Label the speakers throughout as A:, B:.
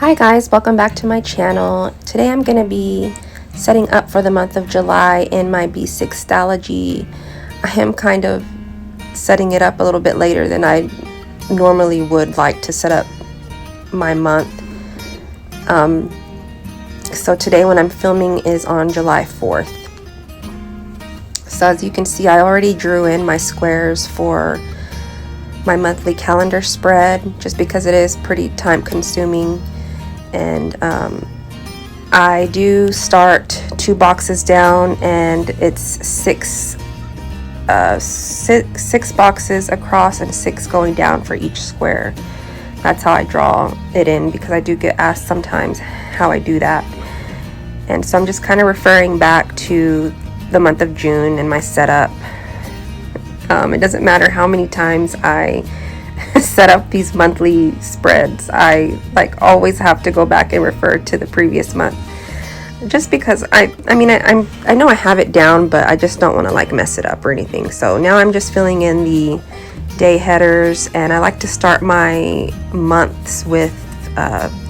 A: Hi guys, welcome back to my channel. Today I'm going to be setting up for the month of July in my B6 Stalogy. I am kind of setting it up a little bit later than I normally would like to set up my month. So today when I'm filming is on July 4th. So as you can see, I already drew in my squares for my monthly calendar spread just because it is pretty time consuming. And I do start 2 boxes down, and it's six boxes across and 6 going down for each square. That's how I draw it in, because I do get asked sometimes how I do that. And so I'm just kind of referring back to the month of June and my setup. It doesn't matter how many times I set up these monthly spreads, I always have to go back and refer to the previous month, just because I know I have it down, but I just don't want to mess it up or anything. So now I'm just filling in the day headers, and I like to start my months with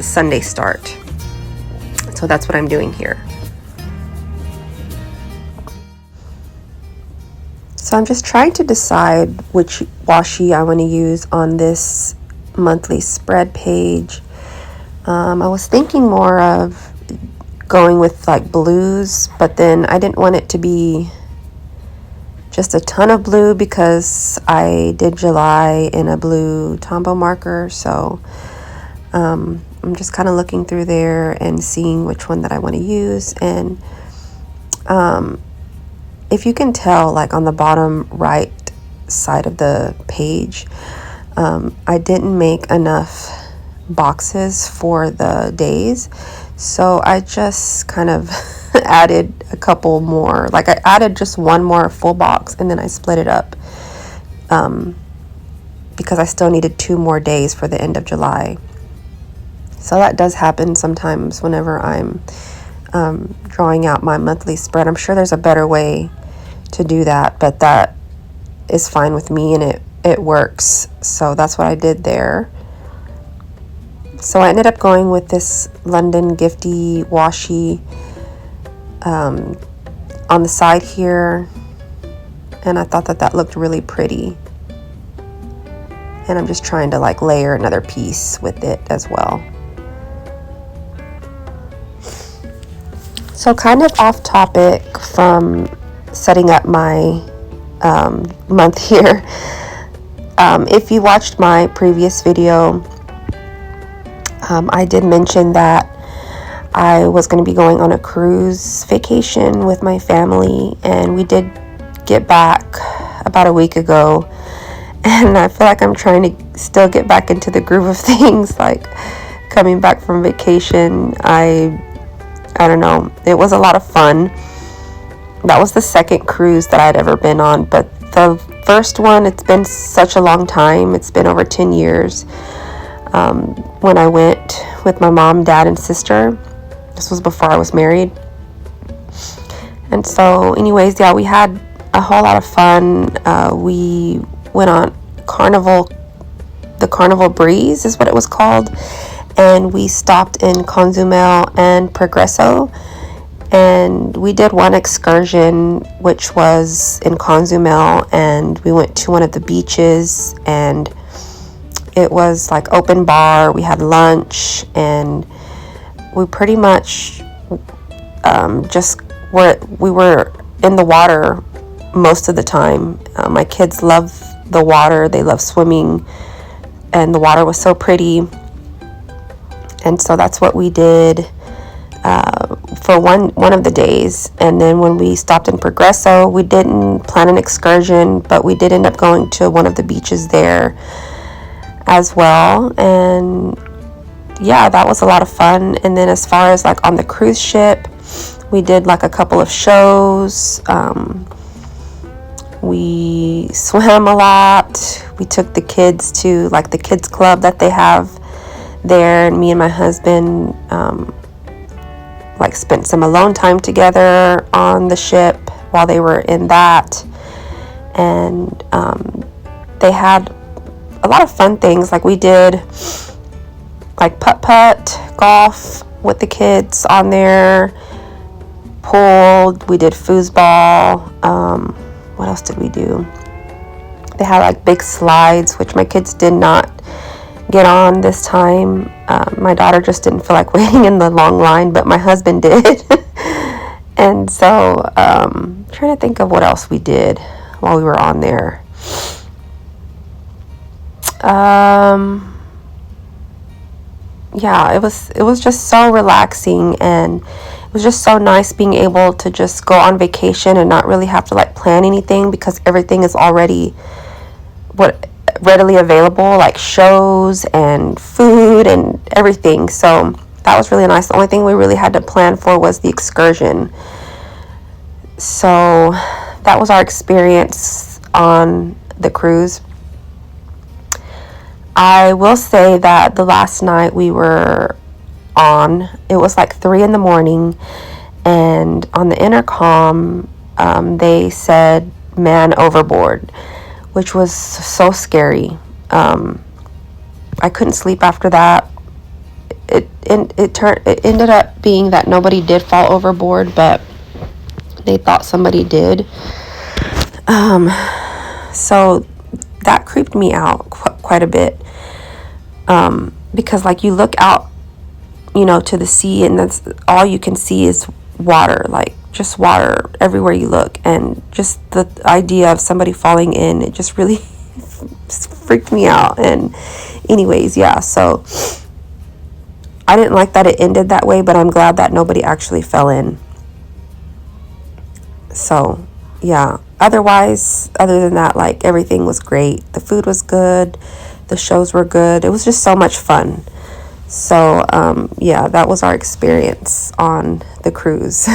A: Sunday start. So that's what I'm doing here. So I'm just trying to decide which washi I want to use on this monthly spread page. I was thinking more of going with blues, but then I didn't want it to be just a ton of blue because I did July in a blue Tombow marker. So I'm just kind of looking through there and seeing which one that I want to use. And if you can tell, on the bottom right side of the page, I didn't make enough boxes for the days, so I just kind of added a couple more. I added just one more full box, and then I split it up because I still needed 2 more days for the end of July. So that does happen sometimes whenever I'm drawing out my monthly spread. I'm sure there's a better way to do that, but that is fine with me, and it works. So that's what I did there. So I ended up going with this London Gifty washi on the side here, and I thought that looked really pretty, and I'm just trying to layer another piece with it as well. So kind of off topic from setting up my month here. If you watched my previous video, I did mention that I was going to be going on a cruise vacation with my family, and we did get back about a week ago, and I feel like I'm trying to still get back into the groove of things, coming back from vacation. I don't know, it was a lot of fun. That was the second cruise that I'd ever been on, but the first one, it's been such a long time. It's been over 10 years when I went with my mom, dad, and sister. This was before I was married. And so anyways, yeah, we had a whole lot of fun. We went on the Carnival Breeze is what it was called, and we stopped in Cozumel and Progreso. And we did one excursion, which was in Cozumel, and we went to one of the beaches, and it was open bar. We had lunch, and we pretty much we were in the water most of the time. My kids love the water. They love swimming, and the water was so pretty. And so that's what we did for one of the days. And then when we stopped in Progreso, we didn't plan an excursion, but we did end up going to one of the beaches there as well. And yeah, that was a lot of fun. And then as far as on the cruise ship, we did a couple of shows. We swam a lot. We took the kids to the kids club that they have there, and me and my husband spent some alone time together on the ship while they were in that. And they had a lot of fun things. We did like putt-putt, golf with the kids on there, pool, we did foosball. What else did we do? They had like big slides, which my kids did not get on this time. My daughter just didn't feel like waiting in the long line, but my husband did. And so trying to think of what else we did while we were on there. Yeah, it was just so relaxing, and it was just so nice being able to just go on vacation and not really have to like plan anything, because everything is already readily available, like shows and food and everything. So that was really nice. The only thing we really had to plan for was the excursion. So that was our experience on the cruise. I will say that the last night we were on, it was like 3 a.m, and on the intercom, they said man overboard, which was so scary. I couldn't sleep after that. It ended up being that nobody did fall overboard, but they thought somebody did. So that creeped me out quite a bit, because like you look out, to the sea, and that's all you can see is water, like just water everywhere you look, and just the idea of somebody falling in, it just really freaked me out. And anyways, yeah, so I didn't like that it ended that way, but I'm glad that nobody actually fell in. So yeah, otherwise, other than that, like everything was great. The food was good, the shows were good, it was just so much fun. So yeah, that was our experience on the cruise.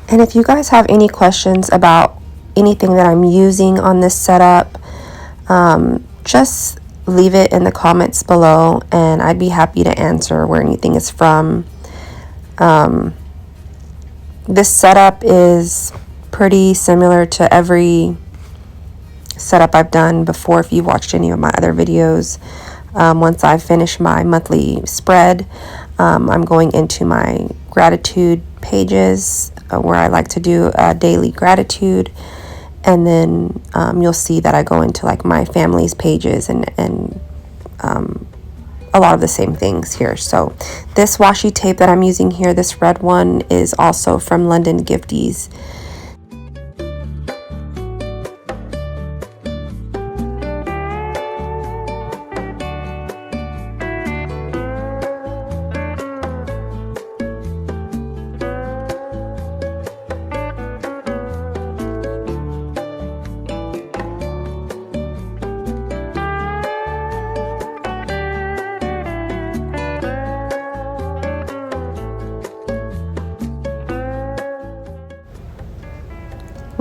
A: And if you guys have any questions about anything that I'm using on this setup, just leave it in the comments below, and I'd be happy to answer where anything is from. This setup is pretty similar to every setup I've done before. If you've watched any of my other videos, once I finish my monthly spread, I'm going into my gratitude pages, where I like to do a daily gratitude, and then you'll see that I go into like my family's pages and a lot of the same things here. So this washi tape that I'm using here, this red one, is also from London Gifties.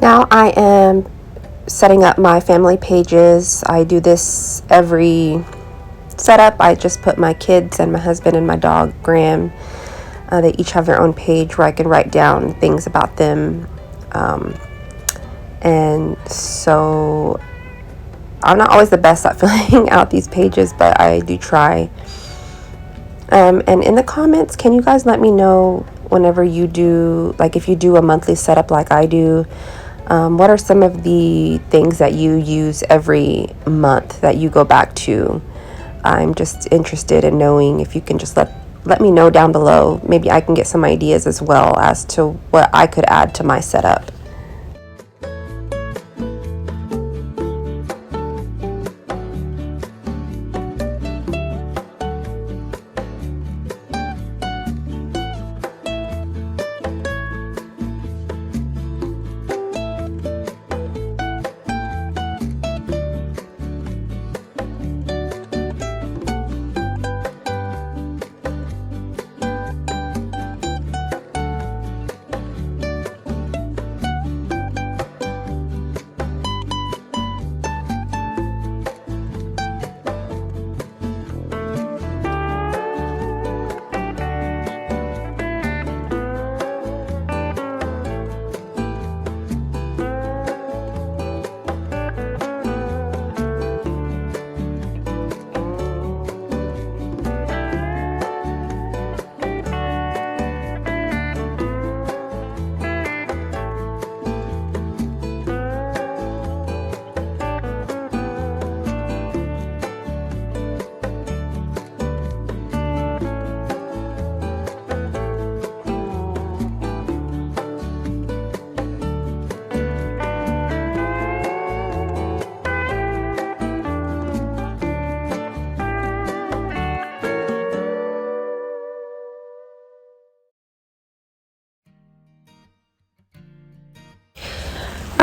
A: Now I am setting up my family pages. I do this every setup. I just put my kids and my husband and my dog Graham. They each have their own page where I can write down things about them. And so I'm not always the best at filling out these pages, but I do try. And in the comments, can you guys let me know whenever you do, like if you do a monthly setup like I do, what are some of the things that you use every month that you go back to? I'm just interested in knowing. If you can just let me know down below. Maybe I can get some ideas as well as to what I could add to my setup.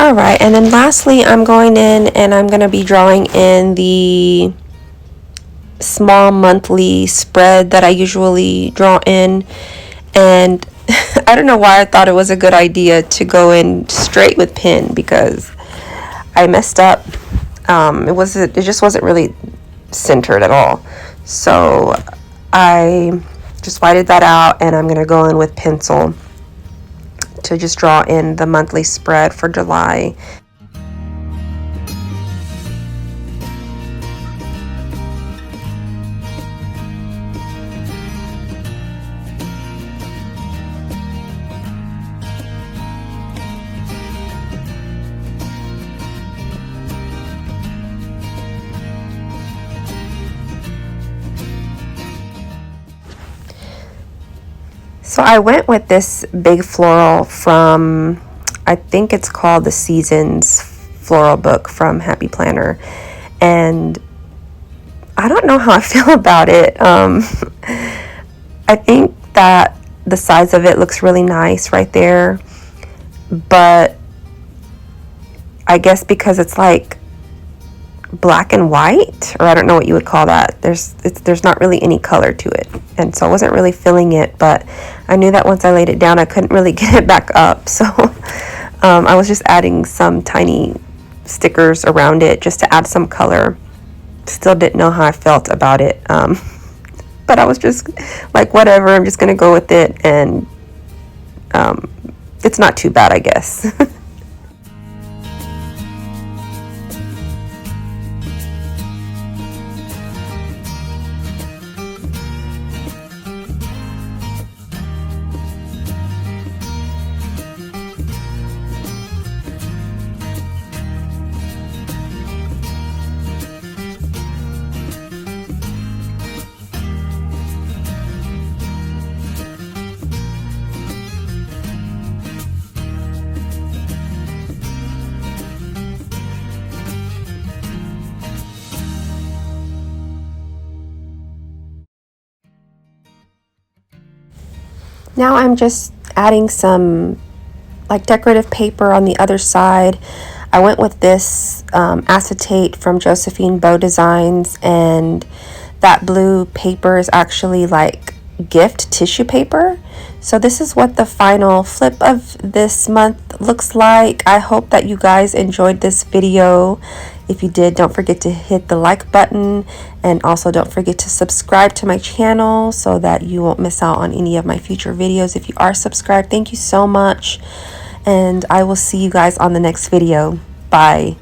A: All right, and then lastly, I'm going in and I'm going to be drawing in the small monthly spread that I usually draw in. And I don't know why I thought it was a good idea to go in straight with pen, because I messed up. It just wasn't really centered at all. So I just whited that out, and I'm going to go in with pencil to just draw in the monthly spread for July. So I went with this big floral from, I think it's called the Seasons floral book from Happy Planner, and I don't know how I feel about it. I think that the size of it looks really nice right there, but I guess because it's like black and white, or I don't know what you would call that, there's not really any color to it, and so I wasn't really feeling it. But I knew that once I laid it down I couldn't really get it back up, so I was just adding some tiny stickers around it just to add some color. Still didn't know how I felt about it, but I was just like, whatever, I'm just gonna go with it, and it's not too bad, I guess. Now I'm just adding some like decorative paper on the other side. I went with this acetate from Josephine Bow Designs, and that blue paper is actually like gift tissue paper. So this is what the final flip of this month looks like. I hope that you guys enjoyed this video. If you did, don't forget to hit the like button, and also don't forget to subscribe to my channel so that you won't miss out on any of my future videos. If you are subscribed, thank you so much, and I will see you guys on the next video. Bye.